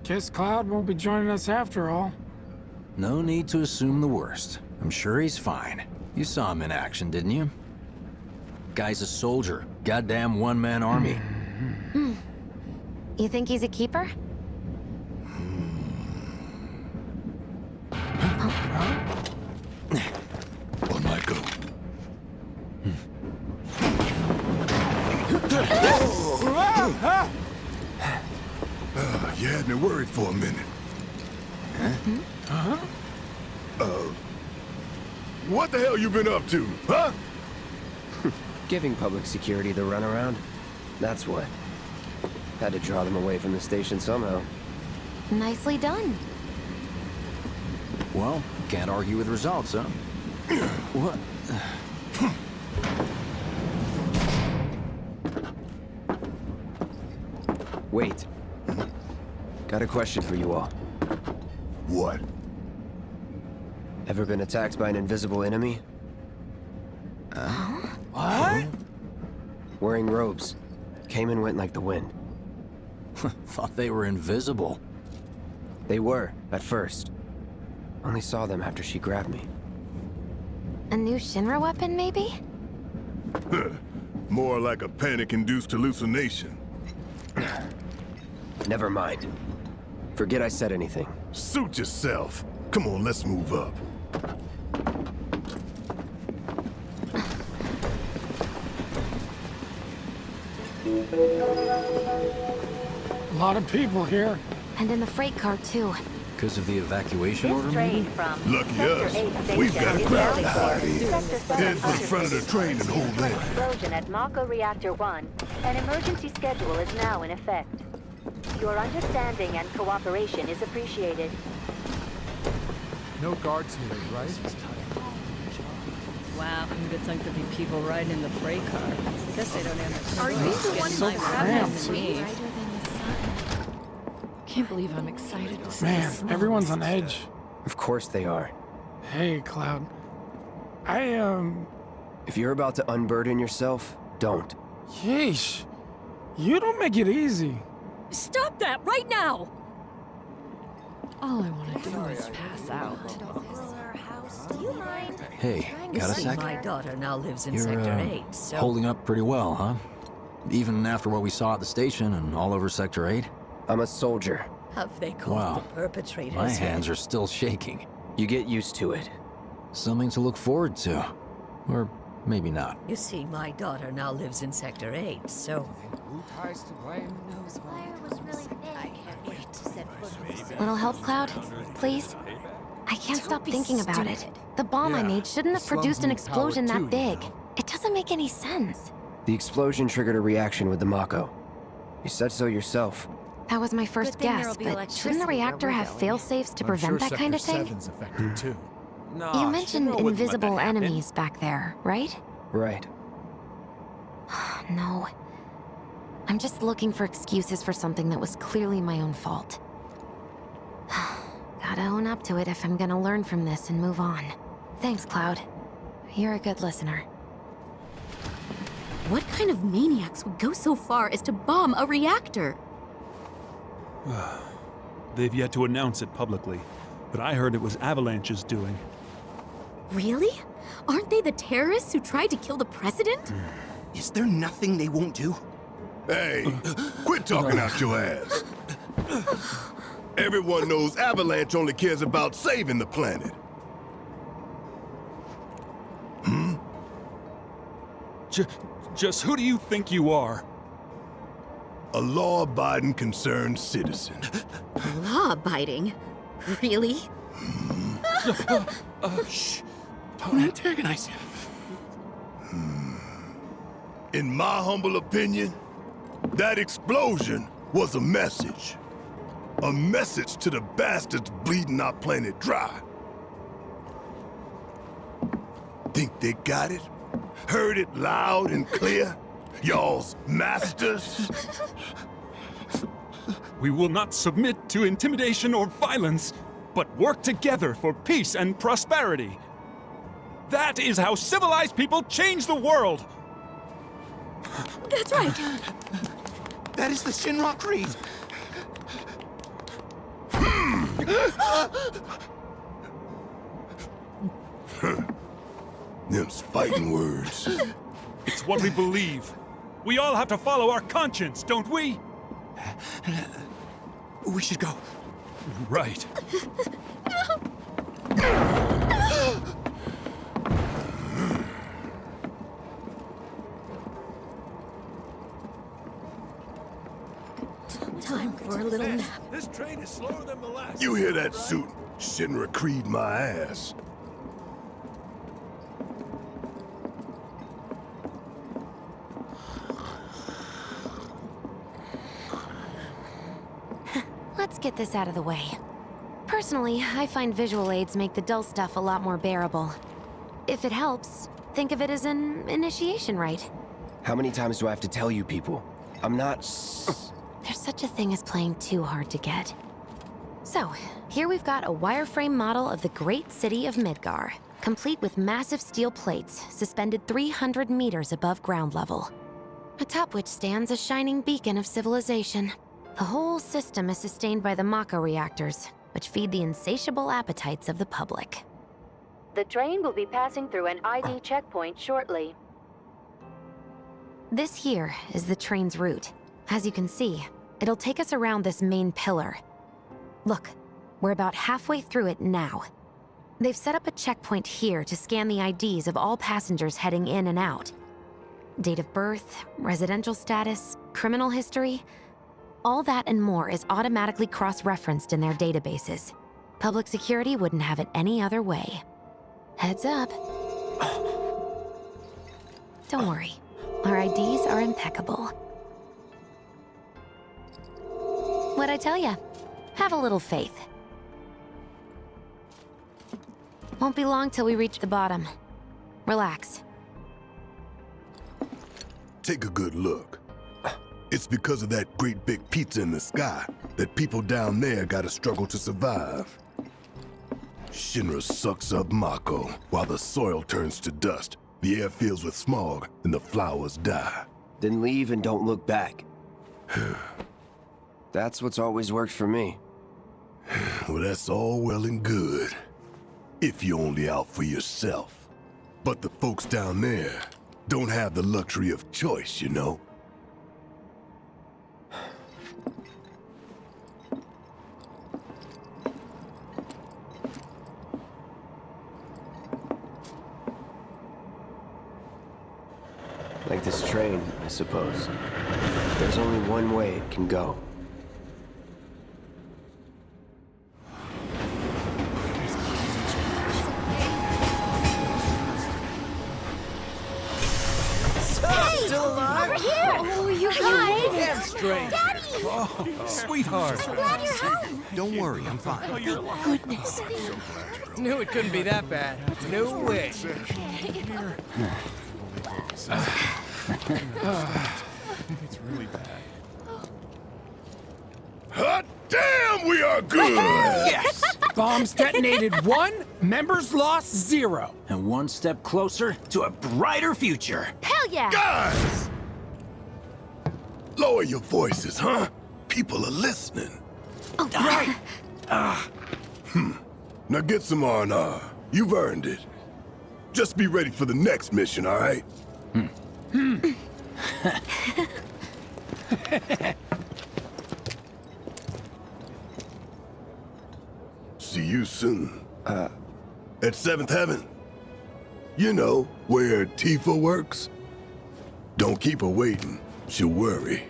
Guess Cloud won't be joining us after all. No need to assume the worst. I'm sure he's fine. You saw him in action, didn't you? Guy's a soldier. Goddamn one-man army. You think he's a keeper? On my go. You had me worried for a minute. What the hell you been up to, huh? Giving public security the runaround. That's what. Had to draw them away from the station somehow. Nicely done. Well, can't argue with results, huh? What? Wait. Got a question for you all. What? Ever been attacked by an invisible enemy? What? Wearing robes. Came and went like the wind. Thought they were invisible. They were, at first. Only saw them after she grabbed me. A new Shinra weapon, maybe? More like a panic-induced hallucination. Never mind. Forget I said anything. Suit yourself. Come on, let's move up. A lot of people here. And in the freight car, too. Because of the evacuation order, This maybe? train from Lucky Sector us. 8 We've station got a is crowd bound to hide for in. Sector 7 Head for the front of the train and hold Due to that. an explosion at Mako Reactor 1, an emergency schedule is now in effect. Your understanding and cooperation is appreciated. No guards needed, right? Wow, who'd have thunk there'd be people riding in the freight car? Guess they don't have Are you the one So who's cramped. than me? Can't believe I'm excited to see Man, this everyone's on edge. Of course they are. Hey, Cloud. If you're about to unburden yourself, don't. Yeesh. You don't make it easy. Stop that right now! All I want to do is pass out. Do you mind? Hey, got a sec? My daughter now lives in You're, Sector 8, so... holding up pretty well, huh? Even after what we saw at the station and all over Sector 8? I'm a soldier. Have they caught Wow. the perpetrators My yet? hands are still shaking. You get used to it. Something to look forward to. Or maybe not. You see, my daughter now lives in Sector 8, so... Little help, Cloud? Please? I can't stop thinking about it. The bomb I made shouldn't have produced an explosion that big. It doesn't make any sense. The explosion triggered a reaction with the Mako. You said so yourself. That was my first Good thing guess, there'll be but shouldn't the electricity where reactor we're have going. fail-safes to prevent that kind of thing? Sector's affected too. You mentioned invisible enemies back there, right? Right. No. I'm just looking for excuses for something that was clearly my own fault. Gotta own up to it if I'm gonna learn from this and move on. Thanks, Cloud. You're a good listener. What kind of maniacs would go so far as to bomb a reactor? They've yet to announce it publicly, but I heard it was Avalanche's doing. Really? Aren't they the terrorists who tried to kill the president? Is there nothing they won't do? Hey, quit talking out your ass. Everyone knows Avalanche only cares about saving the planet. Just who do you think you are? A law-abiding, concerned citizen. Law-abiding? Really? Shh. Don't antagonize him. In my humble opinion, that explosion was a message. A message to the bastards bleeding our planet dry. Think they got it? Heard it loud and clear? Y'all's masters? We will not submit to intimidation or violence, but work together for peace and prosperity. That is how civilized people change the world! That's right. That is the Shinra Creed. Them's fighting words. It's what we believe. We all have to follow our conscience, don't we? We should go. Right. Time for a little nap. This train is slower than the last. You hear that suit? Shinra creed my ass. Let's get this out of the way. Personally, I find visual aids make the dull stuff a lot more bearable. If it helps, think of it as an initiation rite. How many times do I have to tell you people? I'm not... There's such a thing as playing too hard to get. So, here we've got a wireframe model of the great city of Midgar, complete with massive steel plates suspended 300 meters above ground level, atop which stands a shining beacon of civilization. The whole system is sustained by the Mako reactors, which feed the insatiable appetites of the public. The train will be passing through an ID checkpoint shortly. This here is the train's route. As you can see, it'll take us around this main pillar. Look, we're about halfway through it now. They've set up a checkpoint here to scan the IDs of all passengers heading in and out. Date of birth, residential status, criminal history, all that and more is automatically cross-referenced in their databases. Public security wouldn't have it any other way. Heads up. Don't worry, our IDs are impeccable. What'd I tell ya? Have a little faith. Won't be long till we reach the bottom. Relax. Take a good look. It's because of that great big pizza in the sky that people down there gotta struggle to survive. Shinra sucks up Mako while the soil turns to dust, the air fills with smog, and the flowers die. Then leave and don't look back. That's what's always worked for me. Well, that's all well and good. If you're only out for yourself. But the folks down there don't have the luxury of choice, you know? Like this train, I suppose. There's only one way it can go. Still alive? Over here! Oh, you guys! Damn straight. Daddy! Oh, sweetheart. So glad you're home. Don't worry, I'm fine. Thank goodness. Knew it couldn't be that bad. No way. It's really bad. Hot damn, we are good! Yes! Bombs detonated 1, members lost 0. And one step closer to a brighter future. Hell yeah! Guys! Lower your voices, huh? People are listening. Oh, right. Now get some R&R. You've earned it. Just be ready for the next mission, all right? See you soon. At 7th Heaven. You know, where Tifa works. Don't keep her waiting. She'll worry.